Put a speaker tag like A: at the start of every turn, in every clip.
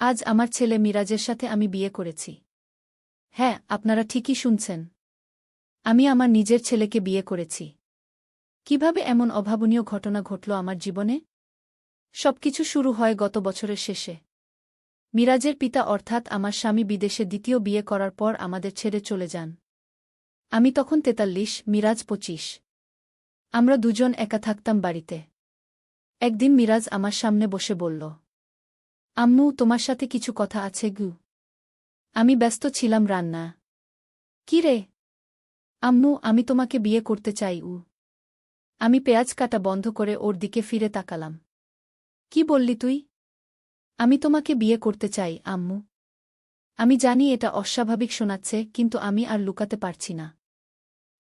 A: আজ আমার ছেলে মিরাজের সাথে আমি বিয়ে করেছি। হ্যাঁ, আপনারা ঠিকই শুনছেন। আমি আমার নিজের ছেলেকে বিয়ে করেছি। কিভাবে এমন অভাবনীয় ঘটনা ঘটল আমার জীবনে? সবকিছু শুরু হয় গত বছরের শেষে। মিরাজের পিতা অর্থাৎ আমার স্বামী বিদেশে দ্বিতীয় বিয়ে করার পর আমাদের ছেড়ে চলে যান। আমি তখন ৪৩, মিরাজ ২৫। আমরা দুজন একা থাকতাম বাড়িতে। একদিন মিরাজ আমার সামনে বসে বলল, আম্মু, তোমার সাথে কিছু কথা আছে গু। আমি ব্যস্ত ছিলাম রান্না। কি রে? আম্মু, আমি তোমাকে বিয়ে করতে চাই। আমি পেঁয়াজ কাটা বন্ধ করে ওর দিকে ফিরে তাকালাম। কি বললি তুই? আমি তোমাকে বিয়ে করতে চাই, আম্মু। আমি জানি এটা অস্বাভাবিক শোনাচ্ছে, কিন্তু আমি আর লুকাতে পারছি না।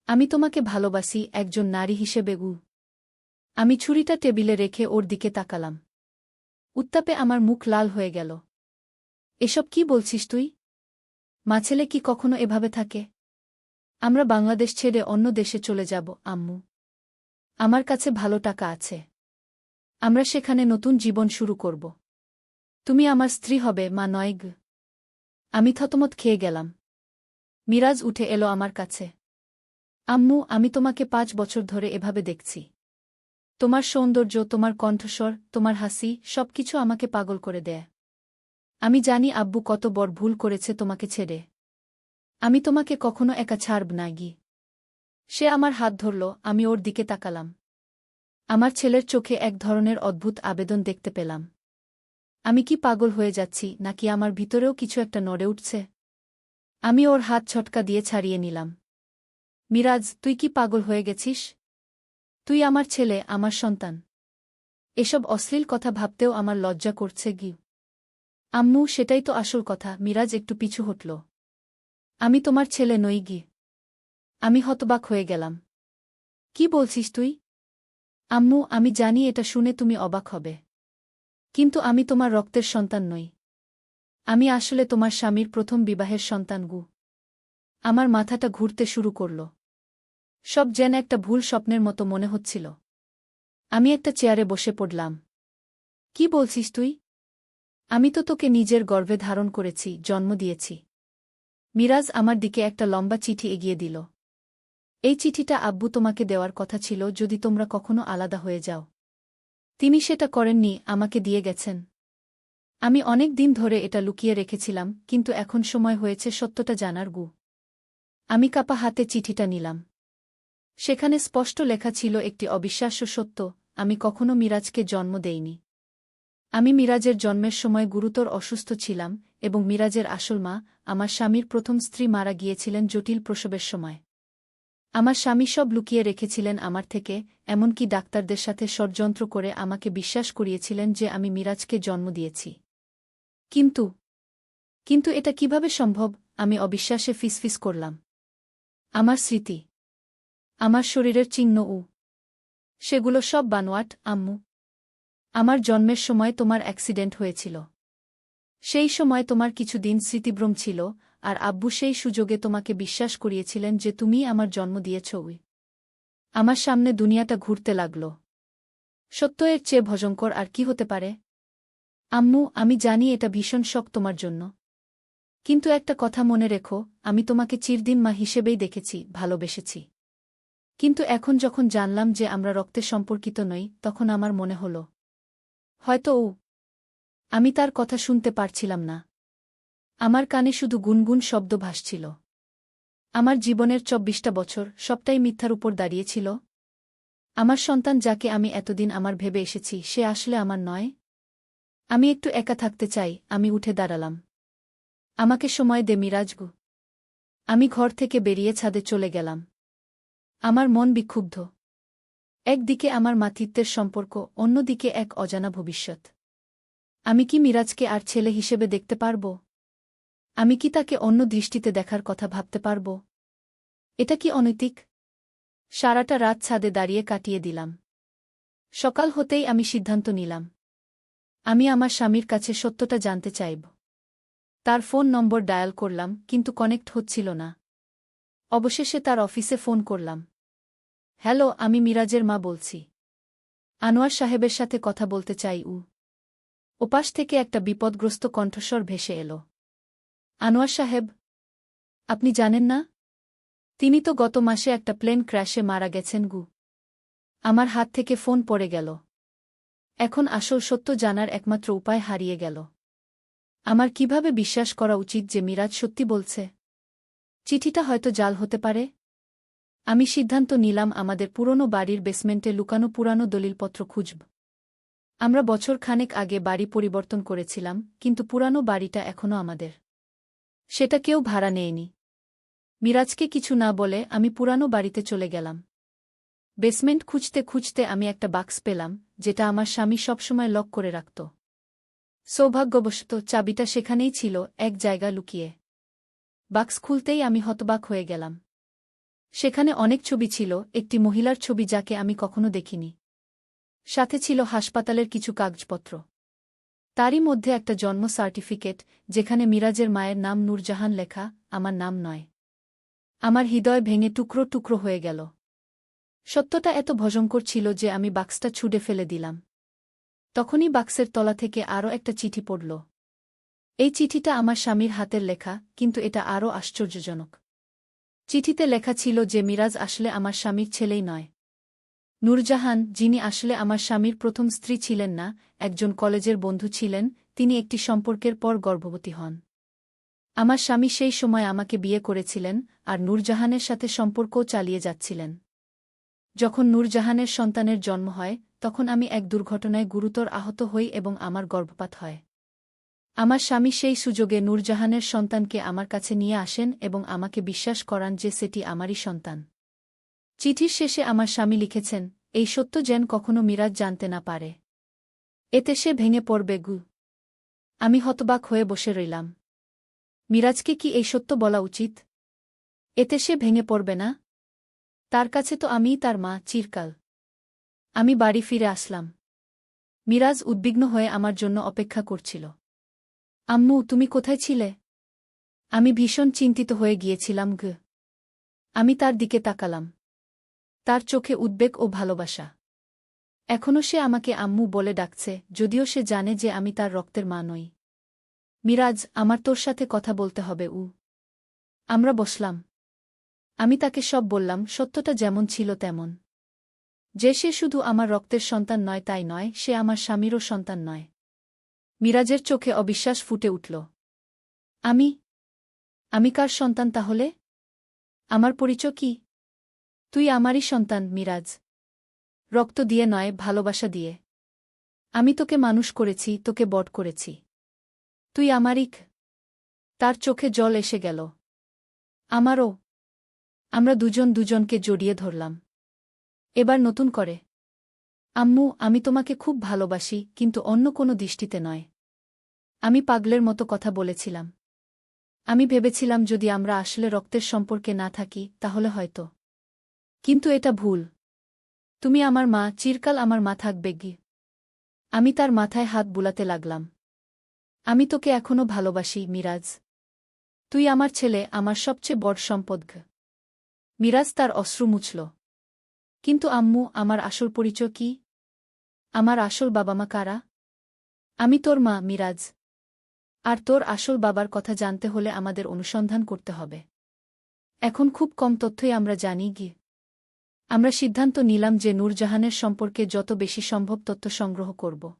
A: আমি তোমাকে ভালোবাসি, একজন নারী হিসেবে। আমি ছুরিটা টেবিলে রেখে ওর দিকে তাকালাম। উত্তাপে আমার মুখ লাল হয়ে গেল। এসব কি বলছিস তুই? মা ছেলে কি কখনো এভাবে থাকে? আমরা বাংলাদেশ ছেড়ে অন্য দেশে চলে যাব, আম্মু। আমার কাছে ভালো টাকা আছে। আমরা সেখানে নতুন জীবন শুরু করব। তুমি আমার স্ত্রী হবে, মা নয়। আমি থতমত খেয়ে গেলাম। মিরাজ উঠে এলো আমার কাছে। আম্মু, আমি তোমাকে ৫ বছর ধরে এভাবে দেখছি। তোমার সৌন্দর্য, তোমার কণ্ঠস্বর, তোমার হাসি, সবকিছু আমাকে পাগল করে দেয়। আমি জানি আব্বু কত বড় ভুল করেছে তোমাকে ছেড়ে। আমি তোমাকে কখনো একা ছাড়ব না গি। সে আমার হাত ধরল, আমি ওর দিকে তাকালাম। আমার ছেলের চোখে এক ধরনের অদ্ভুত আবেদন দেখতে পেলাম। আমি কি পাগল হয়ে যাচ্ছি, নাকি আমার ভিতরেও কিছু একটা নড়ে উঠছে? আমি ওর হাত ছটকা দিয়ে ছাড়িয়ে নিলাম। মিরাজ, তুই কি পাগল হয়ে গেছিস? তুই আমার ছেলে, আমার সন্তান। এসব অশ্লীল কথা ভাবতেও আমার লজ্জা করছে গি। আম্মু, সেটাই তো আসল কথা। মিরাজ একটু পিছু হটল। আমি তোমার ছেলে নই গি। আমি হতবাক হয়ে গেলাম। কি বলছিস তুই? আম্মু, আমি জানি এটা শুনে তুমি অবাক হবে। কিন্তু আমি তোমার রক্তের সন্তান নই। আমি আসলে তোমার স্বামীর প্রথম বিবাহের সন্তান গু। আমার মাথাটা ঘুরতে শুরু করল। সব যেন একটা ভুল স্বপ্নের মতো মনে হচ্ছিল। আমি একটা চেয়ারে বসে পড়লাম। কি বলছিস তুই? আমি তো তোকে নিজের গর্ভে ধারণ করেছি, জন্ম দিয়েছি। মিরাজ আমার দিকে একটা লম্বা চিঠি এগিয়ে দিল। এই চিঠিটা আব্বু তোমাকে দেওয়ার কথা ছিল যদি তোমরা কখনো আলাদা হয়ে যাও। তিনি সেটা করেননি, আমাকে দিয়ে গেছেন। আমি অনেক দিন ধরে এটা লুকিয়ে রেখেছিলাম, কিন্তু এখন সময় হয়েছে সত্যটা জানার গু। আমি কাপা হাতে চিঠিটা নিলাম। সেখানে স্পষ্ট লেখা ছিল একটি অবিশ্বাস্য সত্য, আমি কখনো মিরাজকে জন্ম দেইনি। আমি মিরাজের জন্মের সময় গুরুতর অসুস্থ ছিলাম, এবং মিরাজের আসল মা, আমার স্বামীর প্রথম স্ত্রী, মারা গিয়েছিলেন জটিল প্রসবের সময়। আমার স্বামী সব লুকিয়ে রেখেছিলেন আমার থেকে, এমনকি ডাক্তারদের সাথে ষড়যন্ত্র করে আমাকে বিশ্বাস করিয়েছিলেন যে আমি মিরাজকে জন্ম দিয়েছি। কিন্তু কিন্তু এটা কিভাবে সম্ভব? আমি অবিশ্বাসে ফিসফিস করলাম। আমার স্মৃতি, আমার শরীরের চিহ্ন, সেগুলো সব বানোয়াট, আম্মু। আমার জন্মের সময় তোমার অ্যাক্সিডেন্ট হয়েছিল। সেই সময় তোমার কিছুদিন স্মৃতিভ্রম ছিল, আর আব্বু সেই সুযোগে তোমাকে বিশ্বাস করিয়েছিলেন যে তুমিই আমার জন্ম দিয়েছ। আমার সামনে দুনিয়াটা ঘুরতে লাগল। সত্য এর চেয়ে ভয়ঙ্কর আর কি হতে পারে? আম্মু, আমি জানি এটা ভীষণ শক তোমার জন্য। কিন্তু একটা কথা মনে রেখো, আমি তোমাকে চিরদিন মা হিসেবেই দেখেছি, ভালোবেসেছি। কিন্তু এখন যখন জানলাম যে আমরা রক্তে সম্পর্কিত নই, তখন আমার মনে হল হয়তো আমি তার কথা শুনতে পারছিলাম না। আমার কানে শুধু গুনগুন শব্দ ভাসছিল। আমার জীবনের ২৪টা বছর, সবটাই মিথ্যার উপর দাঁড়িয়েছিল। আমার সন্তান, যাকে আমি এতদিন আমার ভেবে এসেছি, সে আসলে আমার নয়। আমি একটু একা থাকতে চাই। আমি উঠে দাঁড়ালাম। আমাকে সময় দে মিরাজগু। আমি ঘর থেকে বেরিয়ে ছাদে চলে গেলাম। আমার মন বিক্ষুব্ধ। একদিকে আমার মাতৃত্বের সম্পর্ক, অন্যদিকে এক অজানা ভবিষ্যৎ। আমি কি মিরাজকে আর ছেলে হিসেবে দেখতে পারব? আমি কি তাকে অন্য দৃষ্টিতে দেখার কথা ভাবতে পারব? এটা কি অনৈতিক? সারাটা রাত ছাদে দাঁড়িয়ে কাটিয়ে দিলাম। সকাল হতেই আমি সিদ্ধান্ত নিলাম, আমি আমার স্বামীর কাছে সত্যটা জানতে চাইব। তার ফোন নম্বর ডায়াল করলাম, কিন্তু কানেক্ট হচ্ছিল না। অবশেষে তার অফিসে ফোন করলাম। হ্যালো, আমি মিরাজের মা বলছি। আনোয়ার সাহেবের সাথে কথা বলতে চাই। ওপাশ থেকে একটা বিপদগ্রস্ত কণ্ঠস্বর ভেসে এল। আনোয়ার সাহেব, আপনি জানেন না? তিনি তো গত মাসে একটা প্লেন ক্র্যাশে মারা গেছেন গু। আমার হাত থেকে ফোন পড়ে গেল। এখন আসল সত্য জানার একমাত্র উপায় হারিয়ে গেল। আমার কিভাবে বিশ্বাস করা উচিত যে মিরাজ সত্যি বলছে? চিঠিটা হয়তো জাল হতে পারে। আমি সিদ্ধান্ত নিলাম আমাদের পুরনো বাড়ির বেসমেন্টে লুকানো পুরানো দলিলপত্র খুঁজব। আমরা বছর খানেক আগে বাড়ি পরিবর্তন করেছিলাম, কিন্তু পুরানো বাড়িটা এখনও আমাদের। সেটা কেউ ভাড়া নেয়নি। মিরাজকে কিছু না বলে আমি পুরানো বাড়িতে চলে গেলাম। বেসমেন্ট খুঁজতে খুঁজতে আমি একটা বাক্স পেলাম, যেটা আমার স্বামী সবসময় লক করে রাখত। সৌভাগ্যবশত চাবিটা সেখানেই ছিল, এক জায়গা লুকিয়ে। বাক্স খুলতেই আমি হতবাক হয়ে গেলাম। সেখানে অনেক ছবি ছিল, একটি মহিলার ছবি যাকে আমি কখনো দেখিনি। সাথে ছিল হাসপাতালের কিছু কাগজপত্র। তারই মধ্যে একটা জন্ম সার্টিফিকেট, যেখানে মিরাজের মায়ের নাম নূরজাহান লেখা, আমার নাম নয়। আমার হৃদয় ভেঙে টুকরো টুকরো হয়ে গেল। সত্যটা এত ভয়ঙ্কর ছিল যে আমি বাক্সটা ছুঁড়ে ফেলে দিলাম। তখনই বাক্সের তলা থেকে আরও একটা চিঠি পড়ল। এই চিঠিটা আমার স্বামীর হাতের লেখা, কিন্তু এটা আরও আশ্চর্যজনক। চিঠিতে লেখা ছিল যে মিরাজ আসলে আমার স্বামীর ছেলেই নয়। নূরজাহান, যিনি আসলে আমার স্বামীর প্রথম স্ত্রী ছিলেন না, একজন কলেজের বন্ধু ছিলেন, তিনি একটি সম্পর্কের পর গর্ভবতী হন। আমার স্বামী সেই সময় আমাকে বিয়ে করেছিলেন, আর নূরজাহানের সাথে সম্পর্কও চালিয়ে যাচ্ছিলেন। যখন নূরজাহানের সন্তানের জন্ম হয়, তখন আমি এক দুর্ঘটনায় গুরুতর আহত হই এবং আমার গর্ভপাত হয়। আমার স্বামী সেই সুযোগে নূরজাহানের সন্তানকে আমার কাছে নিয়ে আসেন এবং আমাকে বিশ্বাস করান যে সেটি আমারই সন্তান। চিঠির শেষে আমার স্বামী লিখেছেন, এই সত্য যেন কখনো মিরাজ জানতে না পারে। এতে সে ভেঙে পড়বে গু। আমি হতবাক হয়ে বসে রইলাম। মিরাজকে কি এই সত্য বলা উচিত? এতে সে ভেঙে পড়বে না? তার কাছে তো আমিই তার মা, চিরকাল। আমি বাড়ি ফিরে আসলাম। মিরাজ উদ্বিগ্ন হয়ে আমার জন্য অপেক্ষা করছিল। আম্মু, তুমি কোথায় ছিলে? আমি ভীষণ চিন্তিত হয়ে গিয়েছিলাম গু। আমি তার দিকে তাকালাম। তার চোখে উদ্বেগ ও ভালোবাসা। এখনও সে আমাকে আম্মু বলে ডাকছে, যদিও সে জানে যে আমি তার রক্তের মা নই। মিরাজ, আমার তোর সাথে কথা বলতে হবে। আমরা বসলাম। আমি তাকে সব বললাম, সত্যটা যেমন ছিল তেমন। যে সে শুধু আমার রক্তের সন্তান নয় তাই নয়, সে আমার স্বামীরও সন্তান নয়। মিরাজের চোখে অবিশ্বাস ফুটে উঠল। আমি কার সন্তান তাহলে? আমার পরিচয় কি? তুই আমারই সন্তান মিরাজ। রক্ত দিয়ে নয়, ভালোবাসা দিয়ে। আমি তোকে মানুষ করেছি, তোকে বড় করেছি। তুই আমারই। তার চোখে জল এসে গেল। আমারও। আমরা দুজন দুজনকে জড়িয়ে ধরলাম। এবার নতুন করে, আম্মু, আমি তোমাকে খুব ভালোবাসি, কিন্তু অন্য কোনো দৃষ্টিতে নয়। আমি পাগলের মতো কথা বলেছিলাম। আমি ভেবেছিলাম যদি আমরা আসলে রক্তের সম্পর্কে না থাকি, তাহলে হয়তো। কিন্তু এটা ভুল। তুমি আমার মা, চিরকাল আমার মা থাকবে গি। আমি তার মাথায় হাত বুলাতে লাগলাম। আমি তোকে এখনও ভালোবাসি মিরাজ। তুই আমার ছেলে, আমার সবচেয়ে বড় সম্পদ। মিরাজ তার অশ্রু মুছল। কিন্তু আম্মু, আমার আসল পরিচয় কি? আমার আসল বাবা মা কারা? আমি তোর মা মিরাজ। আর তোর আসল বাবার কথা জানতে হলে আমাদের অনুসন্ধান করতে হবে। এখন খুব কম তথ্যই আমরা জানি গি। আমরা সিদ্ধান্ত নিলাম যে নূরজাহানের সম্পর্কে যত বেশি সম্ভব তথ্য সংগ্রহ করব।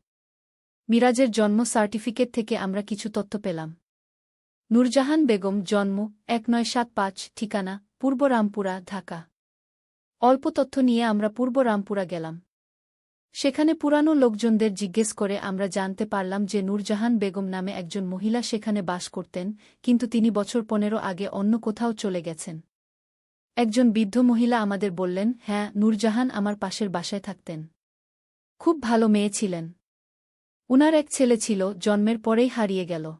A: মিরাজের জন্ম সার্টিফিকেট থেকে আমরা কিছু তথ্য পেলাম। নূরজাহান বেগম, জন্ম 1975, ঠিকানা পূর্ব রামপুরা, ঢাকা। অল্প তথ্য নিয়ে আমরা পূর্ব রামপুরা গেলাম। সেখানে পুরানো লোকজনদের জিজ্ঞেস করে আমরা জানতে পারলাম যে নূরজাহান বেগম নামে একজন মহিলা সেখানে বাস করতেন, কিন্তু তিনি বছর 15 আগে অন্য কোথাও চলে গেছেন। একজন বৃদ্ধ মহিলা আমাদের বললেন, হ্যাঁ, নূরজাহান আমার পাশের বাসায় থাকতেন। খুব ভালো মেয়ে ছিলেন। উনার এক ছেলে ছিল, জন্মের পরেই হারিয়ে গেল।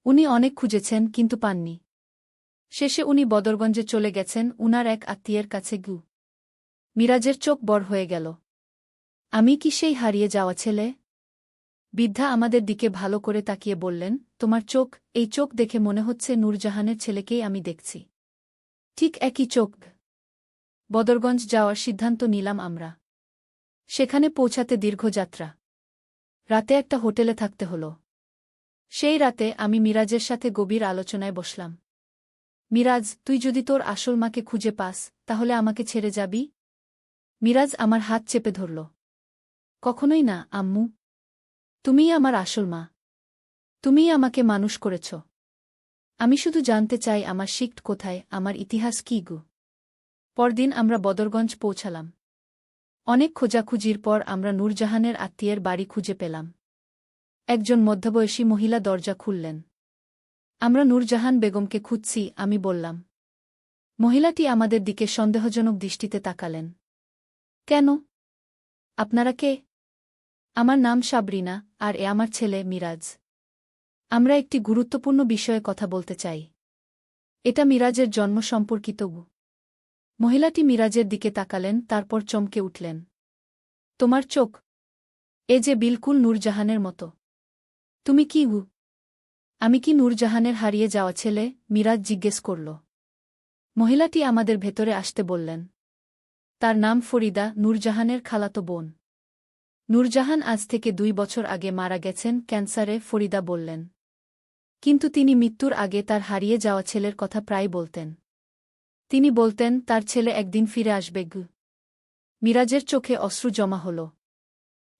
A: উনি অনেক খুঁজেছেন, কিন্তু পাননি। শেষে উনি বদরগঞ্জে চলে গেছেন উনার এক আত্মীয়ের কাছে গু। মিরাজের চোখ বড় হয়ে গেল। আমি কি সেই হারিয়ে যাওয়া ছেলে? বৃদ্ধা আমাদের দিকে ভালো করে তাকিয়ে বললেন, তোমার চোখ, এই চোখ দেখে মনে হচ্ছে নূরজাহানের ছেলেকেই আমি দেখছি। ঠিক একই চোখ। বদরগঞ্জ যাওয়ার সিদ্ধান্ত নিলাম আমরা। সেখানে পৌঁছাতে দীর্ঘ যাত্রা। রাতে একটা হোটেলে থাকতে হলো। সেই রাতে আমি মিরাজের সাথে গভীর আলোচনায় বসলাম। মিরাজ, তুই যদি তোর আসল মাকে খুঁজে পাস, তাহলে আমাকে ছেড়ে যাবি? মিরাজ আমার হাত চেপে ধরল। কখনোই না, আম্মু। তুমিই আমার আসল মা। তুমিই আমাকে মানুষ করেছ। আমি শুধু জানতে চাই আমার শিক্ট কোথায়, আমার ইতিহাস কী গো। পরদিন আমরা বদরগঞ্জ পৌঁছালাম। অনেক খোঁজাখুঁজির পর আমরা নূরজাহানের আত্মীয়ের বাড়ি খুঁজে পেলাম। একজন মধ্যবয়সী মহিলা দরজা খুললেন। আমরা নূরজাহান বেগমকে খুঁজছি, আমি বললাম। মহিলাটি আমাদের দিকে সন্দেহজনক দৃষ্টিতে তাকালেন। কেন? আপনারা কে? আমার নাম সাবরিনা, আর এ আমার ছেলে মিরাজ। আমরা একটি গুরুত্বপূর্ণ বিষয়ে কথা বলতে চাই। এটা মিরাজের জন্ম সম্পর্কিত। মহিলাটি মিরাজের দিকে তাকালেন, তারপর চমকে উঠলেন। তোমার চোখ এ যে বিলকুল নূরজাহানের মতো। তুমি কি আমি কি নূরজাহানের হারিয়ে যাওয়া ছেলে? মিরাজ জিজ্ঞেস করল। মহিলাটি আমাদের ভেতরে আসতে বললেন। তার নাম ফরিদা, নূরজাহানের খালাতো বোন। নূরজাহান আজ থেকে 2 বছর আগে মারা গেছেন ক্যান্সারে, ফরিদা বললেন। কিন্তু তিনি মৃত্যুর আগে তার হারিয়ে যাওয়া ছেলের কথা প্রায় বলতেন। তিনি বলতেন তার ছেলে একদিন ফিরে আসবে। মিরাজের চোখে অশ্রু জমা হল।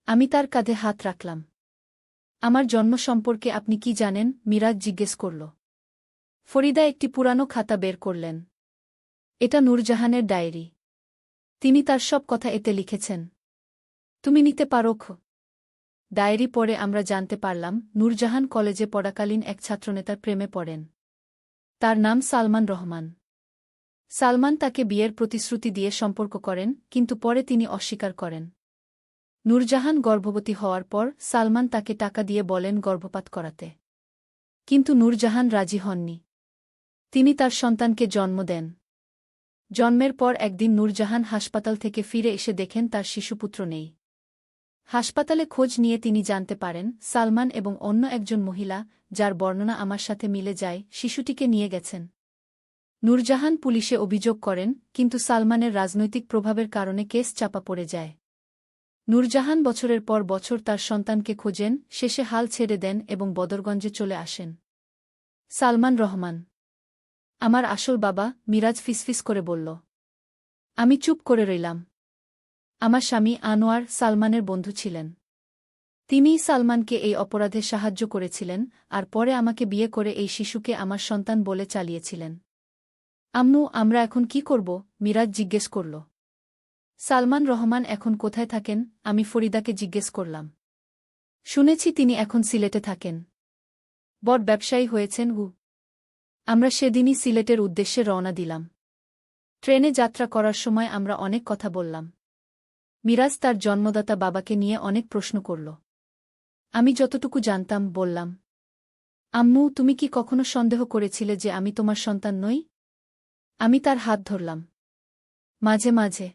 A: আমি তার কাঁধে হাত রাখলাম। আমার জন্ম সম্পর্কে আপনি কি জানেন? মিরাজ জিজ্ঞেস করল। ফরিদা একটি পুরানো খাতা বের করলেন। এটা নূরজাহানের ডায়েরি। তিনি তার সব কথা এতে লিখেছেন। তুমি নিতে পারো? ডায়েরি পড়ে আমরা জানতে পারলাম নূরজাহান কলেজে পড়াকালীন এক ছাত্রনেতার প্রেমে পড়েন। তার নাম সালমান রহমান। সালমান তাকে বিয়ের প্রতিশ্রুতি দিয়ে সম্পর্ক করেন, কিন্তু পরে তিনি অস্বীকার করেন। নূরজাহান গর্ভবতী হওয়ার পর সালমান তাকে টাকা দিয়ে বলেন গর্ভপাত করাতে। কিন্তু নূরজাহান রাজি হননি। তিনি তার সন্তানকে জন্ম দেন। জন্মের পর একদিন নূরজাহান হাসপাতাল থেকে ফিরে এসে দেখেন তার শিশুপুত্র নেই। হাসপাতালে খোঁজ নিয়ে তিনি জানতে পারেন সালমান এবং অন্য একজন মহিলা, যার বর্ণনা আমার সাথে মিলে যায়, শিশুটিকে নিয়ে গেছেন। নূরজাহান পুলিশে অভিযোগ করেন, কিন্তু সালমানের রাজনৈতিক প্রভাবের কারণে কেস চাপা পড়ে যায়। নূরজাহান বছরের পর বছর তার সন্তানকে খোঁজেন, শেষে হাল ছেড়ে দেন এবং বদরগঞ্জে চলে আসেন। সালমান রহমান আমার আসল বাবা, মিরাজ ফিসফিস করে বলল। আমি চুপ করে রইলাম। আমার স্বামী আনোয়ার সালমানের বন্ধু ছিলেন। তিনিই সালমানকে এই অপরাধে সাহায্য করেছিলেন, আর পরে আমাকে বিয়ে করে এই শিশুকে আমার সন্তান বলে চালিয়েছিলেন। আম্মু, আমরা এখন কি করব? মিরাজ জিজ্ঞেস করল। সালমান রহমান এখন কোথায় থাকেন? আমি ফরিদাকে জিজ্ঞেস করলাম। শুনেছি তিনি এখন সিলেটে থাকেন। বড় ব্যবসায়ী হয়েছেন। আমরা সেদিনই সিলেটের উদ্দেশ্যে রওনা দিলাম। ট্রেনে যাত্রা করার সময় আমরা অনেক কথা বললাম। মিরাজ তার জন্মদাতা বাবাকে নিয়ে অনেক প্রশ্ন করল। আমি যতটুকু জানতাম বললাম। আম্মু, তুমি কি কখনো সন্দেহ করেছিলে যে আমি তোমার সন্তান নই? আমি তার হাত ধরলাম। মাঝে মাঝে।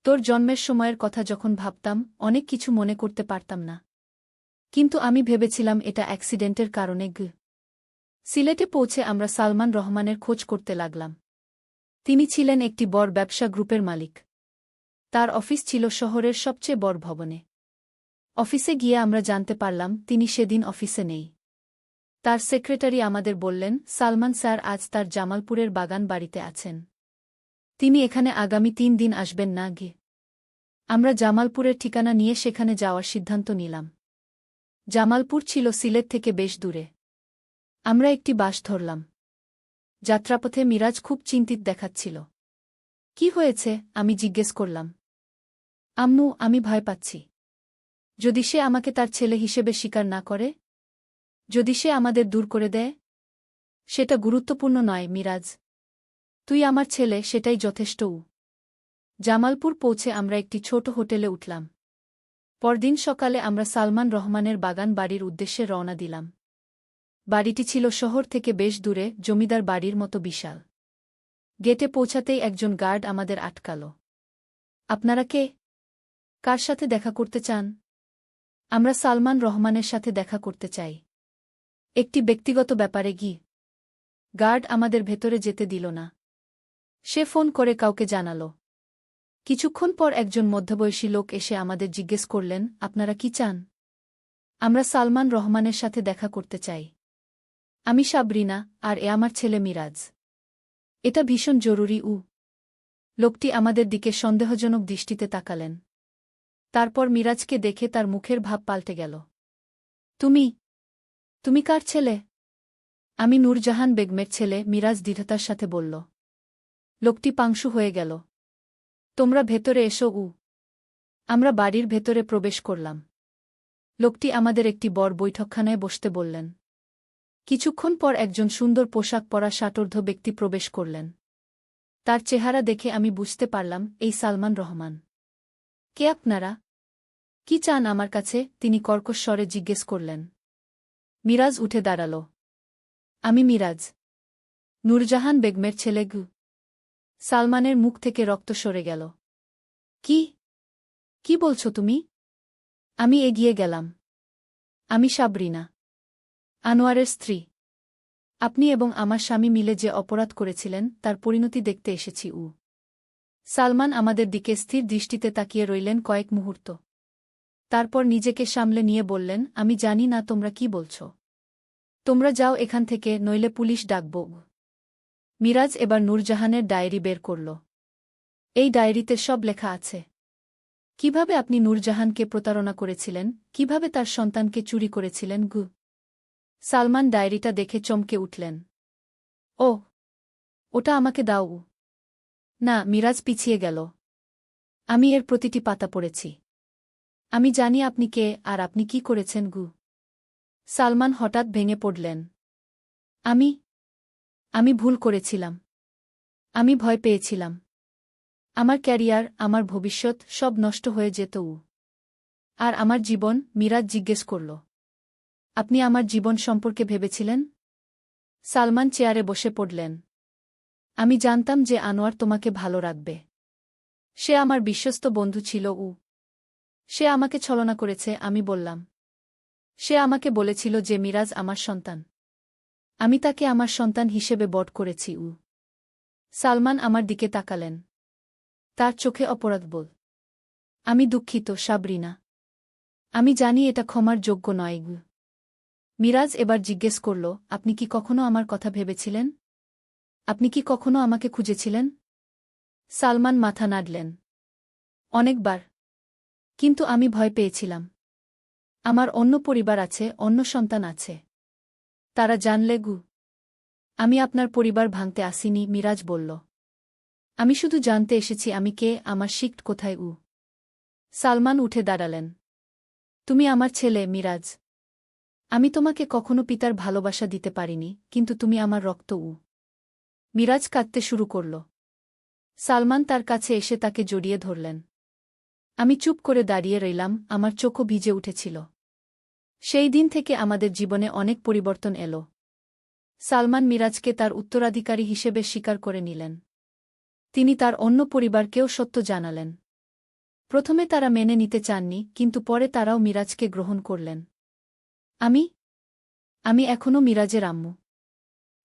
A: তোর জন্মের সময়ের কথা যখন ভাবতাম, অনেক কিছু মনে করতে পারতাম না। কিন্তু আমি ভেবেছিলাম এটা অ্যাক্সিডেন্টের কারণে। সিলেটে পৌঁছে আমরা সালমান রহমানের খোঁজ করতে লাগলাম। তিনি ছিলেন একটি বড় ব্যবসা গ্রুপের মালিক। তার অফিস ছিল শহরের সবচেয়ে বড় ভবনে। অফিসে গিয়ে আমরা জানতে পারলাম তিনি সেদিন অফিসে নেই। তার সেক্রেটারি আমাদের বললেন সালমান স্যার আজ তার জামালপুরের বাগান বাড়িতে আছেন। তিনি এখানে আগামী 3 দিন আসবেন না। আমরা জামালপুরের ঠিকানা নিয়ে সেখানে যাওয়ার সিদ্ধান্ত নিলাম। জামালপুর ছিল সিলেট থেকে বেশ দূরে। আমরা একটি বাস ধরলাম। যাত্রাপথে মিরাজ খুব চিন্তিত দেখাচ্ছিল। কি হয়েছে? আমি জিজ্ঞেস করলাম। আম্মু, আমি ভয় পাচ্ছি। যদি সে আমাকে তার ছেলে হিসেবে স্বীকার না করে? যদি সে আমাদের দূর করে দেয়? সেটা গুরুত্বপূর্ণ নয় মিরাজ। তুই আমার ছেলে, সেটাই যথেষ্ট। জামালপুর পৌঁছে আমরা একটি ছোট হোটেলে উঠলাম। পরদিন সকালে আমরা সালমান রহমানের বাগান বাড়ির উদ্দেশ্যে রওনা দিলাম। বাড়িটি ছিল শহর থেকে বেশ দূরে, জমিদার বাড়ির মতো বিশাল। গেটে পৌঁছাতেই একজন গার্ড আমাদের আটকাল। আপনারা কে? কার সাথে দেখা করতে চান? আমরা সালমান রহমানের সাথে দেখা করতে চাই। একটি ব্যক্তিগত ব্যাপারে। গার্ড আমাদের ভেতরে যেতে দিল না। সে ফোন করে কাউকে জানাল। কিছুক্ষণ পর একজন মধ্যবয়সী লোক এসে আমাদের জিজ্ঞেস করলেন, আপনারা কি চান? আমরা সালমান রহমানের সাথে দেখা করতে চাই। আমি সাবরিনা, আর এ আমার ছেলে মিরাজ। এটা ভীষণ জরুরি। লোকটি আমাদের দিকে সন্দেহজনক দৃষ্টিতে তাকালেন। তারপর মিরাজকে দেখে তার মুখের ভাব পাল্টে গেল। তুমি তুমি কার ছেলে? আমি নূরজাহান বেগমের ছেলে, মিরাজ দৃঢ়তার সাথে বলল। লোকটি পাংশু হয়ে গেল। তোমরা ভেতরে এসো। আমরা বাড়ির ভেতরে প্রবেশ করলাম। লোকটি আমাদের একটি বড় বৈঠকখানায় বসতে বললেন। কিছুক্ষণ পর একজন সুন্দর পোশাক পরা ষাটোর্ধ্ব ব্যক্তি প্রবেশ করলেন। তার চেহারা দেখে আমি বুঝতে পারলাম, এই সালমান রহমান। কে আপনারা? কি চান আমার কাছে? তিনি কর্কশ স্বরে জিজ্ঞেস করলেন। মিরাজ উঠে দাঁড়াল। আমি মিরাজ, নূরজাহান বেগমের ছেলে। সালমানের মুখ থেকে রক্ত সরে গেল। কি বলছো তুমি? আমি এগিয়ে গেলাম। আমি সাবরিনা, আনোয়ারের স্ত্রী। আপনি এবং আমার স্বামী মিলে যে অপরাধ করেছিলেন তার পরিণতি দেখতে এসেছি। সালমান আমাদের দিকে স্থির দৃষ্টিতে তাকিয়ে রইলেন কয়েক মুহূর্ত। তারপর নিজেকে সামলে নিয়ে বললেন, আমি জানি না তোমরা কি বলছ। তোমরা যাও এখান থেকে, নইলে পুলিশ ডাকব। মিরাজ এবার নূরজাহানের ডায়েরি বের করল। এই ডায়েরিতে সব লেখা আছে। কিভাবে আপনি নূরজাহানকে প্রতারণা করেছিলেন, কিভাবে তার সন্তানকে চুরি করেছিলেন। সালমান ডায়েরিটা দেখে চমকে উঠলেন। ওটা আমাকে দাও। না, মিরাজ পিছিয়ে গেল। আমি এর প্রতিটি পাতা পড়েছি। আমি জানি আপনি কে আর আপনি কি করেছেন। সালমান হঠাৎ ভেঙে পড়লেন। আমি ভুল করেছিলাম। আমি ভয় পেয়েছিলাম। আমার ক্যারিয়ার, আমার ভবিষ্যৎ সব নষ্ট হয়ে যেত। আর আমার জীবন? মিরাজ জিজ্ঞেস করল। আপনি আমার জীবন সম্পর্কে ভেবেছিলেন? সালমান চেয়ারে বসে পড়লেন। আমি জানতাম যে আনোয়ার তোমাকে ভালো রাখবে। সে আমার বিশ্বস্ত বন্ধু ছিল। সে আমাকে ছলনা করেছে, আমি বললাম। সে আমাকে বলেছিল যে মিরাজ আমার সন্তান। আমি তাকে আমার সন্তান হিসেবে বট করেছি। সালমান আমার দিকে তাকালেন। তার চোখে অপরাধবোধ। আমি দুঃখিত সাবরিনা। আমি জানি এটা ক্ষমার যোগ্য নয়। মিরাজ এবার জিজ্ঞেস করল, আপনি কি কখনো আমার কথা ভেবেছিলেন? আপনি কি কখনো আমাকে খুঁজেছিলেন? সালমান মাথা নাড়লেন। অনেকবার। কিন্তু আমি ভয় পেয়েছিলাম। আমার অন্য পরিবার আছে, অন্য সন্তান আছে। তারা জানলে। আমি আপনার পরিবার ভাঙতে আসিনি, মিরাজ বলল। আমি শুধু জানতে এসেছি আমি কে, আমার শিক্ট কোথায়। সালমান উঠে দাঁড়ালেন। তুমি আমার ছেলে মিরাজ। আমি তোমাকে কখনো পিতার ভালোবাসা দিতে পারিনি, কিন্তু তুমি আমার রক্ত। মিরাজ কাঁদতে শুরু করল। সালমান তার কাছে এসে তাকে জড়িয়ে ধরলেন। আমি চুপ করে দাঁড়িয়ে রইলাম, আমার চোখও ভিজে উঠেছিল। সেই দিন থেকে আমাদের জীবনে অনেক পরিবর্তন এলো। সালমান মিরাজকে তার উত্তরাধিকারী হিসেবে স্বীকার করে নিলেন। তিনি তার অন্য পরিবারকেও সত্য জানালেন। প্রথমে তারা মেনে নিতে চাননি, কিন্তু পরে তারাও মিরাজকে গ্রহণ করলেন। আমি এখনও মিরাজের আম্মু।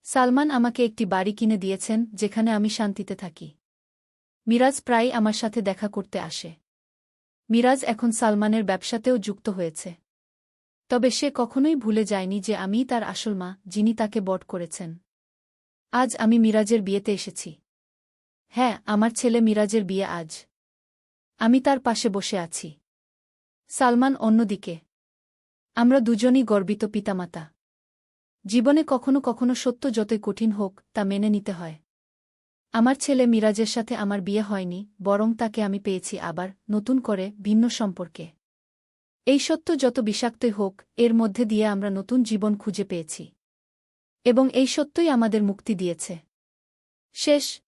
A: সালমান আমাকে একটি বাড়ি কিনে দিয়েছেন, যেখানে আমি শান্তিতে থাকি। মিরাজ প্রায়ই আমার সাথে দেখা করতে আসে। মিরাজ এখন সালমানের ব্যবসাতেও যুক্ত হয়েছে। তবে সে কখনোই ভুলে যায়নি যে আমিই তার আসল মা, যিনি তাকে বট করেছেন। আজ আমি মিরাজের বিয়েতে এসেছি। হ্যাঁ, আমার ছেলে মিরাজের বিয়ে আজ। আমি তার পাশে বসে আছি। সালমান অন্যদিকে। আমরা দুজনই গর্বিত পিতামাতা। জীবনে কখনো কখনো সত্য যতই কঠিন হোক, তা মেনে নিতে হয়। আমার ছেলে মিরাজের সাথে আমার বিয়ে হয়নি, বরং তাকে আমি পেয়েছি আবার, নতুন করে, ভিন্ন সম্পর্কে। এই সত্য যত বিষাক্তই হোক, এর মধ্যে দিয়ে আমরা নতুন জীবন খুঁজে পেয়েছি। এবং এই সত্যই আমাদের মুক্তি দিয়েছে। শেষ।